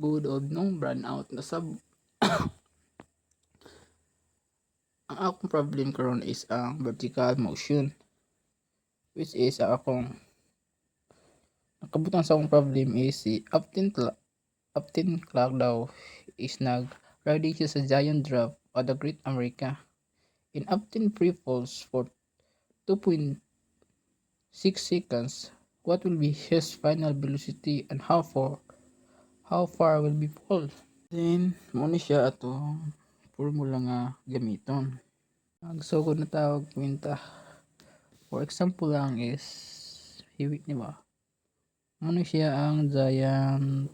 good of nung brand out na sab. Ang akong problem karon is ang vertical motion, which is ang akong nakabutang sa akong problem is si Upton Clark daw is nag-riding siya sa giant drop at the Great America. In Upton free falls for 2.6 seconds. What will be his final velocity and how far will be fall? Then muna siya atong formula nga gamiton. Nagsugod na tawag kwenta. For example lang is hiwit ni ba? Muna siya ang giant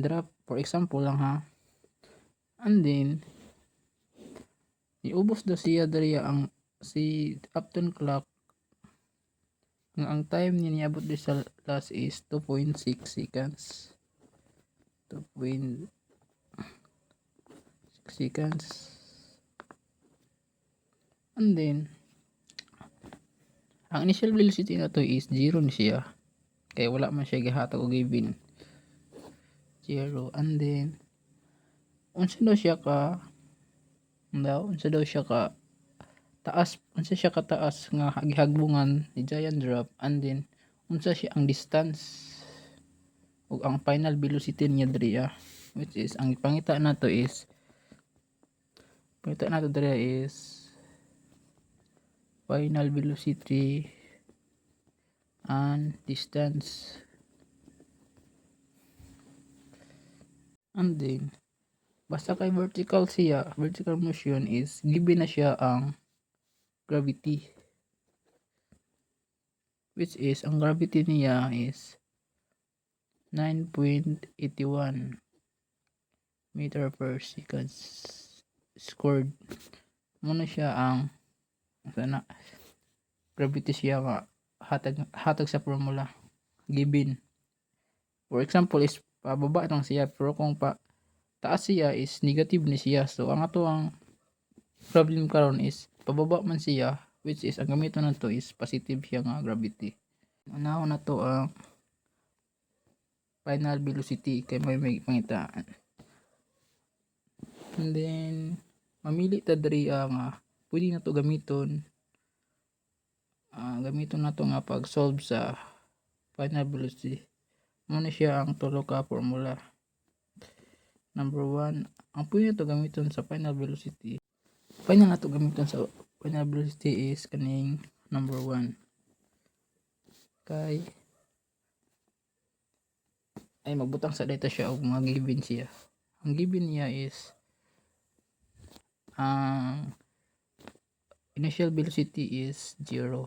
drop. For example lang ha. And then iubos daw siya diri ang si Upton Clock nga ang time niya niabot di sa last is 2.6 seconds. 2.6 seconds. And then ang initial velocity na to is 0 ni siya. Kaya wala man siya gihatag og given. 0. And then unsa daw siya ka taas, unsa siya ka taas nga gihagbungan ni giant drop, and then unsa siya ang distance ug ang final velocity niya diri which is ang ipangita nato diri is final velocity and distance. And then basta kay vertical motion is given na siya ang gravity, which is ang gravity niya is 9.81 meter per second squared. Muna siya ang gravity siya nga hatag sa formula given. For example is pababa lang siya, pero kung taas siya is negative ni siya. So ang ato ang problem karon is pababa man siya, which is ang gamiton nato is positive siya nga gravity. Unaho na to ang final velocity kay may pangitaan. And then mamili ta diri ang pwede na to gamiton na to nga pag solve sa final velocity. Muna siya ang tulo ka formula. Number 1, ang pwede na to gamiton sa final velocity. Is kaning number 1. Kay ay magbutang sa data siya og mga given siya. Ang given niya is ang initial velocity is 0.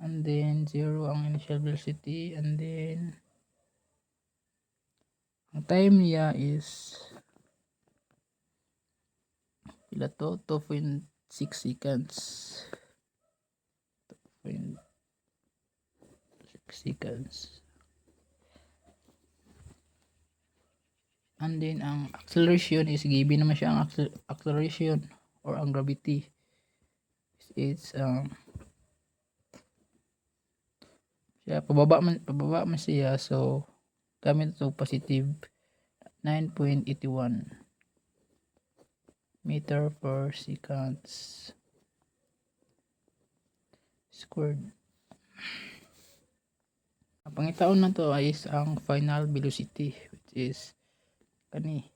And then 0 ang initial velocity, and then ang time niya is pila to 2.6 seconds. 2.6 seconds. And then ang acceleration is given naman siya ang acceleration or ang gravity. It's siya pababa man siya, so gamit ito positive 9.81 meter per seconds squared. Ang pangitaon na to is ang final velocity, which is kani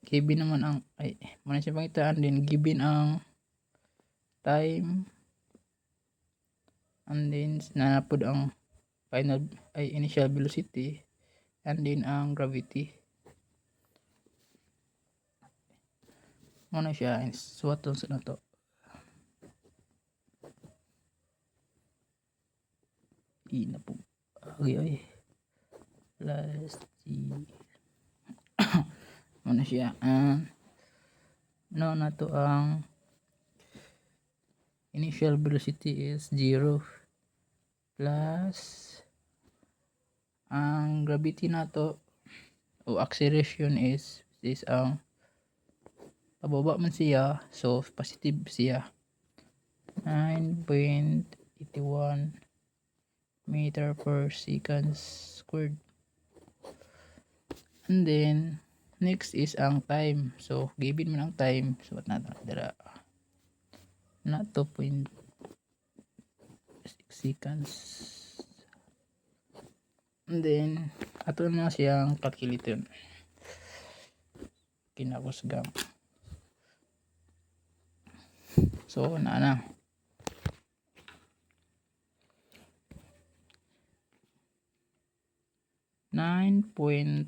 given naman ang muna siya pangitaan, din given ang time, and then nanapod ang final initial velocity, and then ang gravity. Muna siya suwaton sa nato. Na po plus muna siya na to ang initial velocity is 0 plus ang gravity nato o acceleration is ang pababa man siya, so positive siya. 9.81 meter per second squared. And then next is ang time. So given mo ang time, so what natin dira na 2.6 seconds. And then ato na siyang calculate kinakusgang. So na 9.81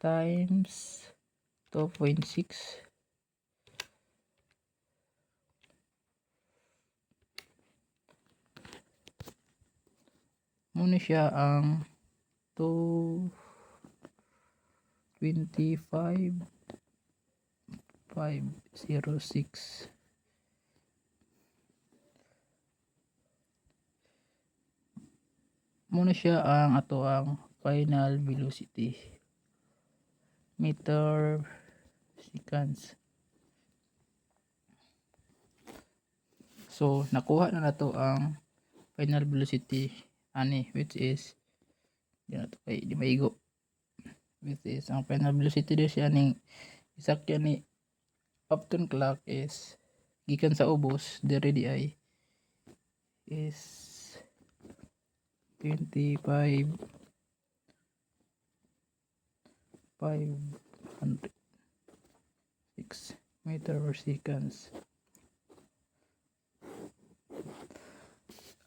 times 2.6 muna siya ang 225,506 muna siya ang ato ang final velocity meter seconds. So nakuha na nato ang final velocity ani, which is di maigo, which is ang final velocity din siya ning isakyan ni Upton clock is gikan sa ubos diri di ay is 25,506 meter per seconds.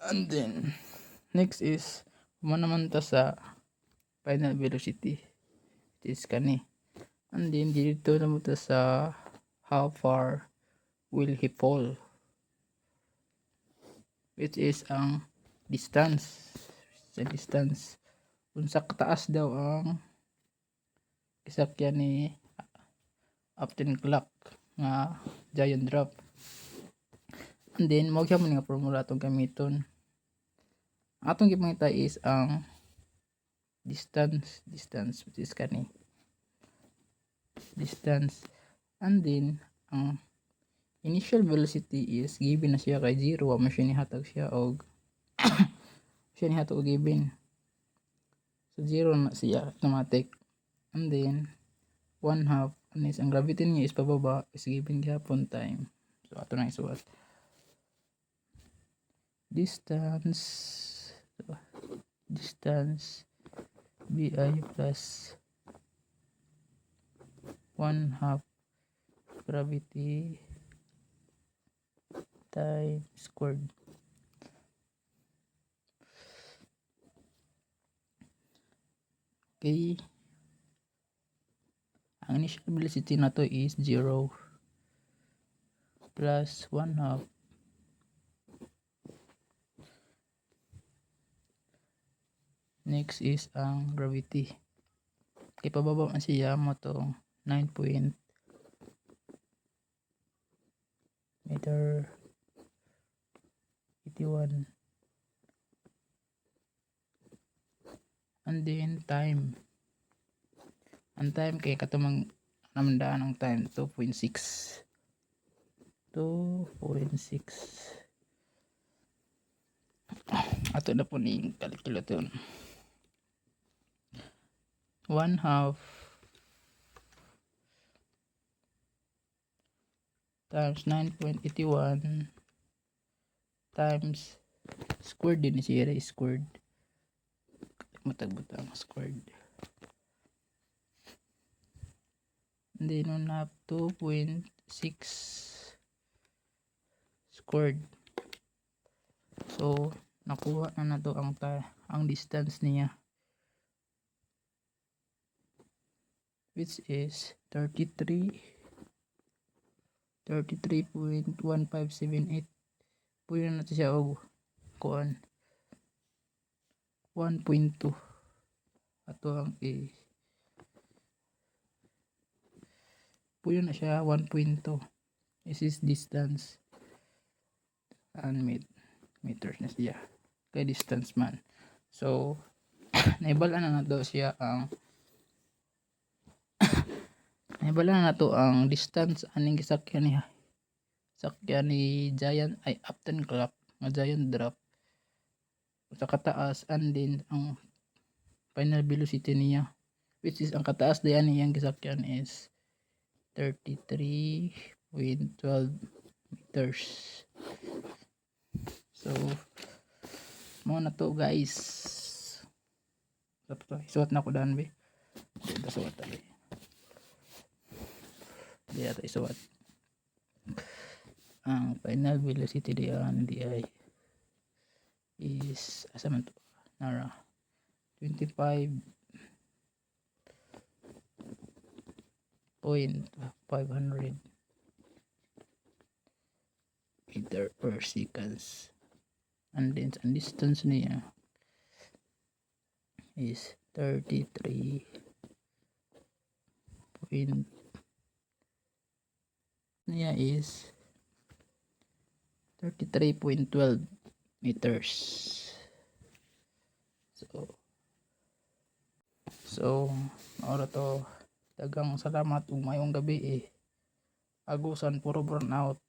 And then next is naman ta sa final velocity, which is kani. And then dito naman ta sa how far will he fall, which is ang distance. Sa distance unsa kataas daw ang isakyan ni Upton clock nga giant drop. And then mo siya nga formula atong gamiton. Atong gipangita is ang distance which is kani distance. And then ang initial velocity is given na siya kay 0, mo siya nihatag siya og siya nihatag og given, so 0 na siya automatic. And then 1/2 is ang gravity niya is pababa is given gyapon time. So ato na isuwat distance bi plus 1/2 gravity time squared. Okay, ang initial velocity na to is 0 plus 1/2 next is ang gravity. Kay pababa man siya mo to 9 meter 81. And then time. Ang time kay katumang namandaan ang time 2.6. Ato na po ni calculator. 1/2 times 9.81 times squared din siya squared. Matag-butang squared. And then on up 2.6 squared. So nakuha na nato ang distance niya, which is 33.1578. Puyo na nato siya og kuan 1.2 ato ang puyo na siya 1.2. This is distance and meters na siya kay distance man. So naibal-an na nato siya ang Bala na to ang distance aning gisakyan ni Giant ay Upton Clock nga Giant Drop sa kataas, and then ang final velocity niya, which is ang kataas diyan niyang gisakyan is 33.12 meters. So mo na to guys. Isuot na ko daan be. Dito suot tabi. Dito isuot. Ang final velocity diyan is asa man to? Nara 25.500 meter per seconds, and then ang distance niya is 33 point niya is 33.12 meters. So ora to, dagang salamat ug mayong gabi. Agusan puro burnout.